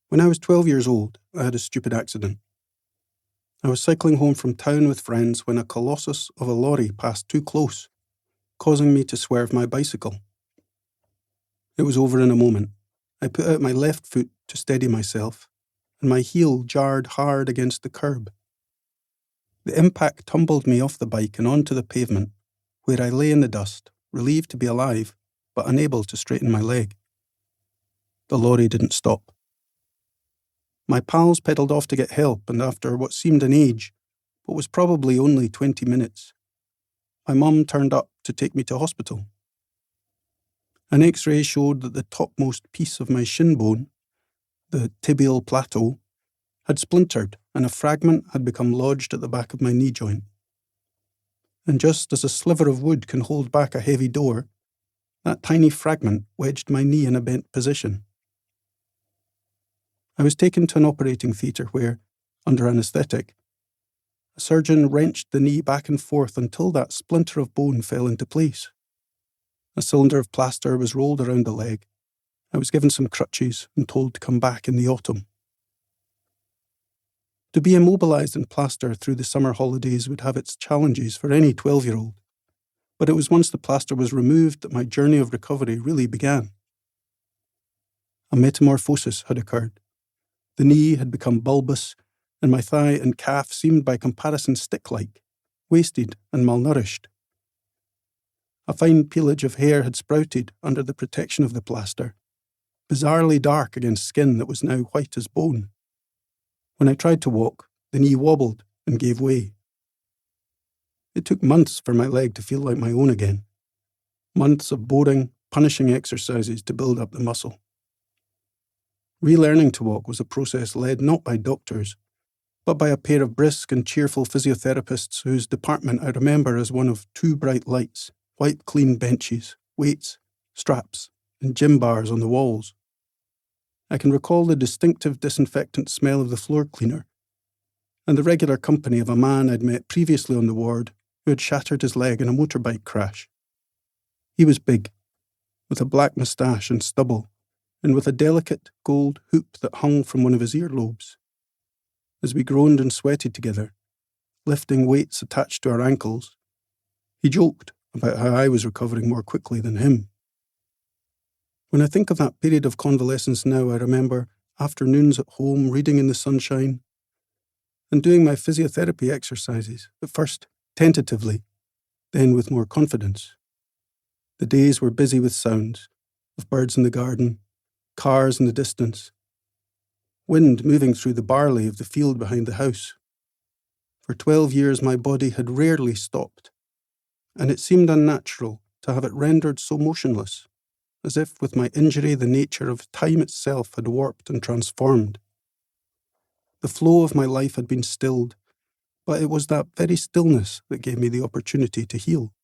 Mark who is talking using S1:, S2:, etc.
S1: When I was 12 years old, I had a stupid accident. I was cycling home from town with friends when a colossus of a lorry passed too close, causing me to swerve my bicycle. It was over in a moment. I put out my left foot to steady myself, and my heel jarred hard against the curb. The impact tumbled me off the bike and onto the pavement, where I lay in the dust, relieved to be alive, but unable to straighten my leg. The lorry didn't stop. My pals pedalled off to get help, and after what seemed an age, but was probably only 20 minutes, my mum turned up to take me to hospital. An X-ray showed that the topmost piece of my shin bone, the tibial plateau, had splintered and a fragment had become lodged at the back of my knee joint. And just as a sliver of wood can hold back a heavy door, that tiny fragment wedged my knee in a bent position. I was taken to an operating theatre where, under anaesthetic, a surgeon wrenched the knee back and forth until that splinter of bone fell into place. A cylinder of plaster was rolled around the leg. I was given some crutches and told to come back in the autumn. To be immobilised in plaster through the summer holidays would have its challenges for any 12-year-old, but it was once the plaster was removed that my journey of recovery really began. A metamorphosis had occurred. The knee had become bulbous, and my thigh and calf seemed by comparison stick-like, wasted and malnourished. A fine peelage of hair had sprouted under the protection of the plaster, bizarrely dark against skin that was now white as bone. When I tried to walk, the knee wobbled and gave way. It took months for my leg to feel like my own again. Months of boring, punishing exercises to build up the muscle. Relearning to walk was a process led not by doctors, but by a pair of brisk and cheerful physiotherapists whose department I remember as one of two bright lights, white clean benches, weights, straps, and gym bars on the walls. I can recall the distinctive disinfectant smell of the floor cleaner, and the regular company of a man I'd met previously on the ward who had shattered his leg in a motorbike crash. He was big, with a black moustache and stubble, and with a delicate gold hoop that hung from one of his earlobes. As we groaned and sweated together, lifting weights attached to our ankles, he joked about how I was recovering more quickly than him. When I think of that period of convalescence now, I remember afternoons at home reading in the sunshine and doing my physiotherapy exercises, at first tentatively, then with more confidence. The days were busy with sounds, of birds in the garden, cars in the distance, wind moving through the barley of the field behind the house. For 12 years my body had rarely stopped, and it seemed unnatural to have it rendered so motionless, as if with my injury the nature of time itself had warped and transformed. The flow of my life had been stilled, but it was that very stillness that gave me the opportunity to heal.